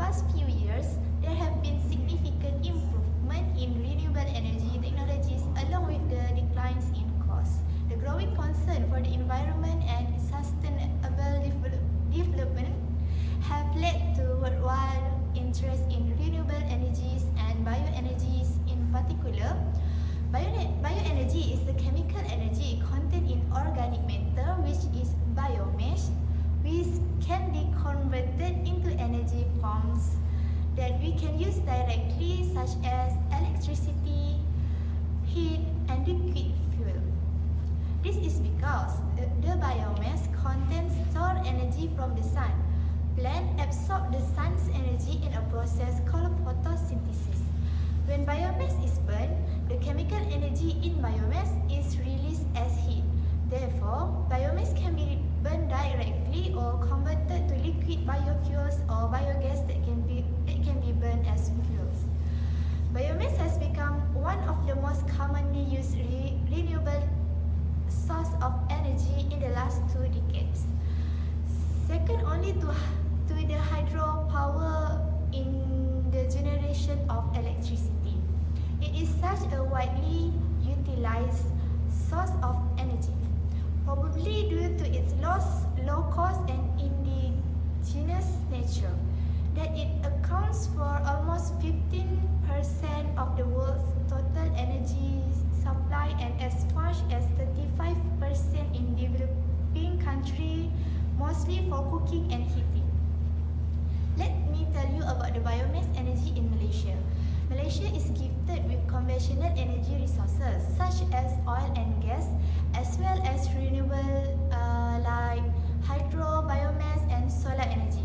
past few years, there have been significant improvement in renewable energy technologies along with the declines in costs. The growing concern for the environment and sustainable development have led to worldwide interest in renewable energies and bioenergies in particular. Bioenergy is the chemical energy contained in organic matter, which is biomass, which can be converted into energy forms that we can use directly, such as electricity, heat, and liquid fuel. This is because the biomass contains stored energy from the sun. Plants absorb the sun's energy in a process called photosynthesis. When biomass is burned, the chemical energy in biomass is released as heat. Therefore, biomass can be burned directly or converted to liquid biofuels or biogas that can be burned as fuels. Biomass has become one of the most commonly used renewable source of energy in the last 2 decades. Second only to the hydropower in the generation of electricity. It is such a widely utilized source of energy, probably due to its low cost and indigenous nature, that it accounts for almost 15% of the world's total energy supply and as much as 35% in developing countries, mostly for cooking and heating. Let me tell you about the biomass energy in Malaysia. Malaysia is gifted with conventional energy resources such as oil and gas, as well as renewable like hydro, biomass, and solar energy.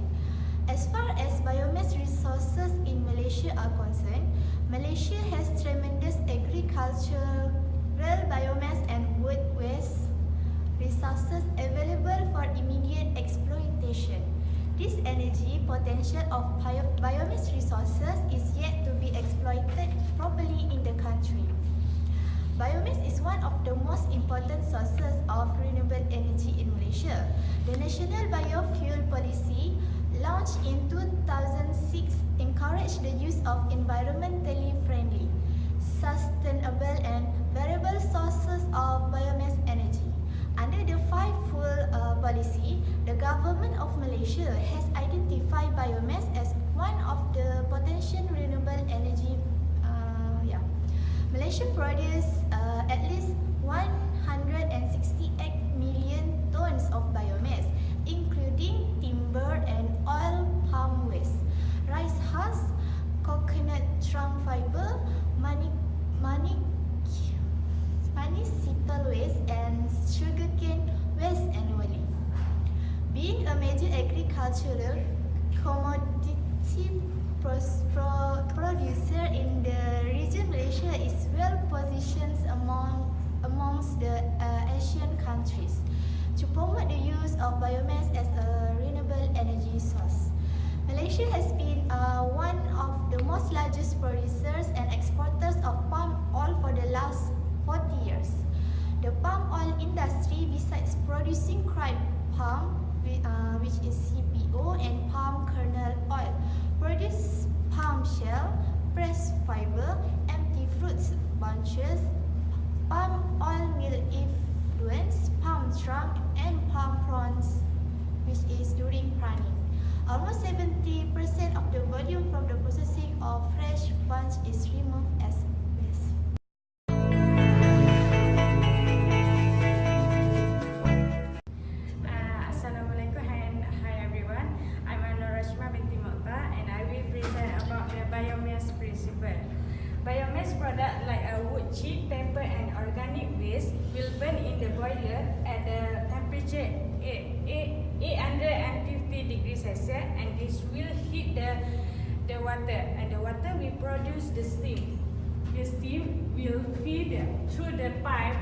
As far as biomass resources in Malaysia are concerned, Malaysia has tremendous agricultural biomass and wood waste resources available for immediate exploitation. This energy potential of biomass resources is yet to be exploited properly in the country. Biomass is one of the most important sources of renewable energy in Malaysia. The National Biofuel Policy, launched in 2006, encouraged the use of environmentally friendly, sustainable and variable sources of biomass energy. Under the Five-Fuel policy, the government of Malaysia has identified biomass as one of the potential renewable energy. Malaysia produces at least 168 million tons of biomass, including timber and oil palm waste, rice husk, coconut trunk fiber, municipal waste, and sugarcane waste annually. Being a major agricultural commodity producer in the region, Malaysia is well positioned amongst the Asian countries to promote the use of biomass as a renewable energy source. Malaysia has been one of the most largest producers and exporters of palm oil for the last 40 years. The palm oil industry, besides producing cried palm, which is CPO, and palm kernel oil, produce palm shell, pressed fiber, empty fruits bunches, palm oil meal effluents, palm trunk, and palm fronds, which is during pruning. Almost 70% of the volume from the processing of fresh bunch is removed as waste. Assalamualaikum and hi everyone. I'm Anur Rashma binti Mokhtar and I will present about the biomass principle. Biomass product like wood chip, paper and organic waste will burn in the boiler at the temperature 850 degrees Celsius, and this will heat the water, and the water will produce the steam. The steam will feed through the pipe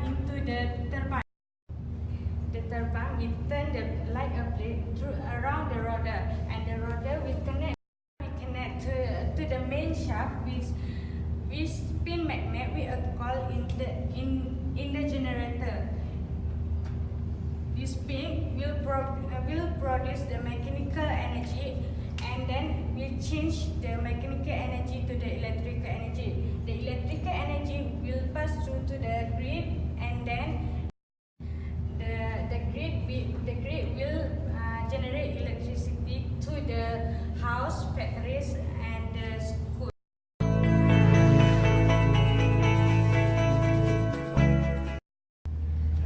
into the turbine. The turbine will turn like a plate around the rotor, and the rotor will connect to the main shaft with spin magnet with a coil in the generator. This spin will produce the mechanical change the mechanical energy to the electrical energy. The electrical energy will pass through to the grid, and then the grid will generate electricity to the house, factories, and the school.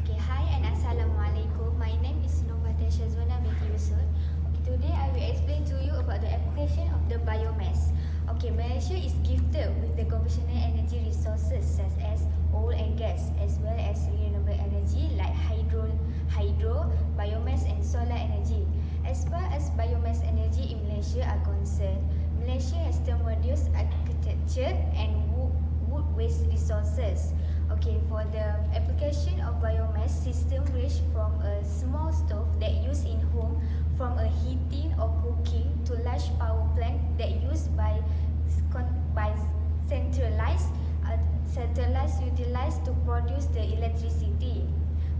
Okay, hi and Assalamualaikum. My name is Novata Shazwana binti Yusul. Okay, today I will explain to you about the application of the biomass. Okay, Malaysia is gifted with the conventional energy resources such as oil and gas, as well as renewable energy like hydro, biomass and solar energy. As far as biomass energy in Malaysia are concerned, Malaysia has the modern architecture and wood waste resources. Okay, for the application of biomass system range from a small stove that used in home from a heating or cooking to large power plant that used by centralized utilized to produce the electricity.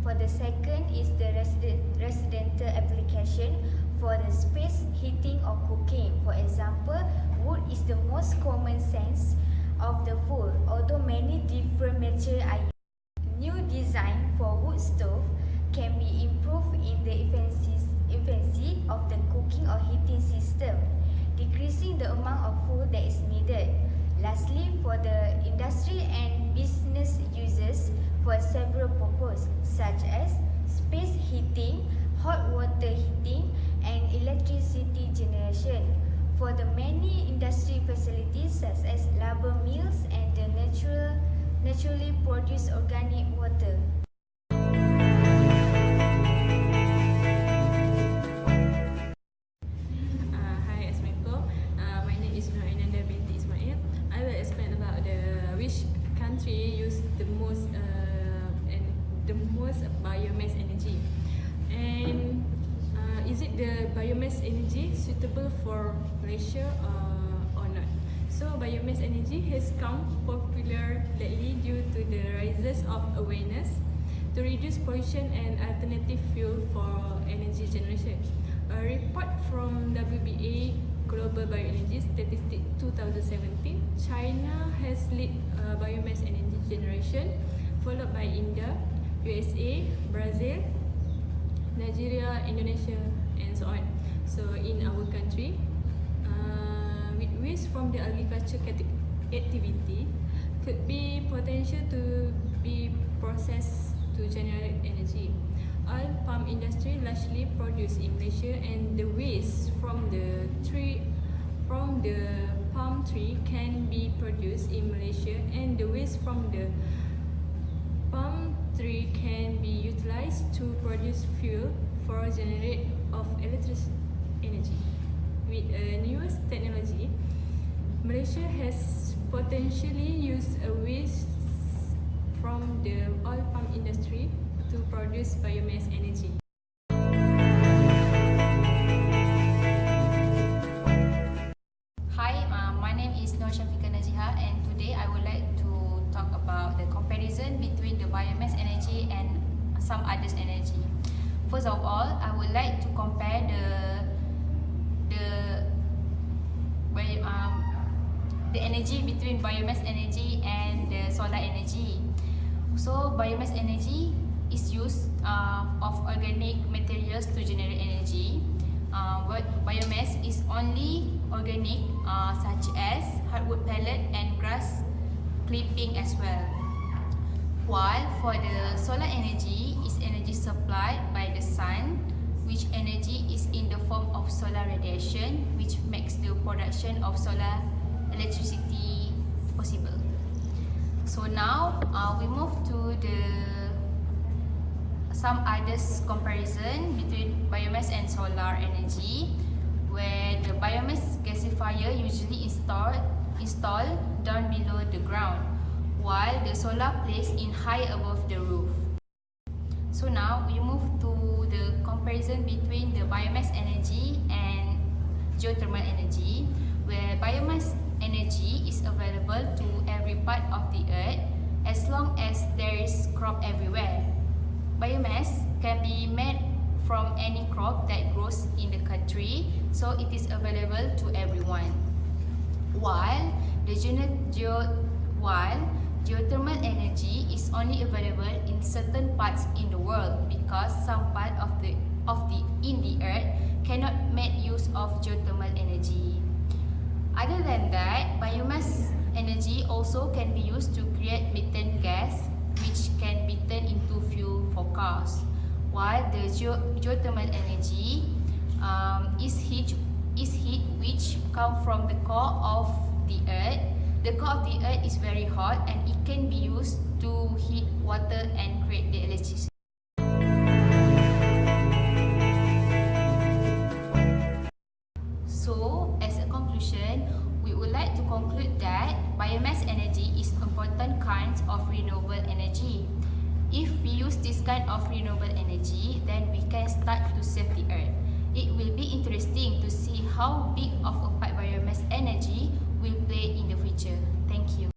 For the second is the residential application for the space heating or cooking. For example, wood is the most common sense of the food, although many different materials are used. New design for wood stove can be improved in the efficiency of the cooking or heating system, decreasing the amount of food that is needed. Lastly, for the industry and business users for several purposes such as space heating, hot water heating, and electricity generation. For the many industry facilities such as rubber mills and the naturally produced organic water. Hi, Assalamualaikum. My name is Nur Ainanda binti Ismail. I will explain about which country use the most biomass energy, and is it the biomass energy suitable for Malaysia or not? So biomass energy has come popular lately due to the rises of awareness to reduce pollution and alternative fuel for energy generation. A report from WBA Global Bioenergy Statistics 2017, China has lead biomass energy generation, followed by India, USA, Brazil, Nigeria, Indonesia, and so on. So in our country, with waste from the agriculture activity could be potential to be processed to generate energy. Oil palm industry largely produced in Malaysia, and the waste from the palm tree can be produced in Malaysia, and the waste from the palm tree can be utilized to produce fuel for generate of electric energy. With a newest technology, Malaysia has potentially used a waste from the oil palm industry to produce biomass energy. Hi, my name is Nur Syafiqah Najiha, and today I would like to talk about the comparison between the biomass energy and some others energy. First of all, I would like to compare the energy between biomass energy and the solar energy. So biomass energy is use of organic materials to generate energy. Biomass is only organic such as hardwood pellet and grass clipping as well. While for the solar energy is energy supplied by the sun, which energy is in the form of solar radiation, which makes the production of solar electricity possible. So now we move to some others comparison between biomass and solar energy, where the biomass gasifier usually installed down below the ground, while the solar placed in high above the roof. So now we move to the comparison between the biomass energy and geothermal energy, where biomass energy is available to every part of the earth as long as there is crop everywhere. Biomass can be made from any crop that grows in the country, so it is available to everyone. while geothermal energy is only available in certain parts in the world because some part of the earth cannot make use of geothermal energy. Other than that, biomass energy also can be used to create methane gas, which can be turned into fuel for cars. While the geothermal energy is heat which come from the core of the earth. The core of the earth is very hot and it can be used to heat water and create the electricity. So, as a conclusion, we would like to conclude that biomass energy is important kind of renewable energy. If we use this kind of renewable energy, then we can start to save the earth. It will be interesting to see how big of a part biomass energy will play in the future. Thank you.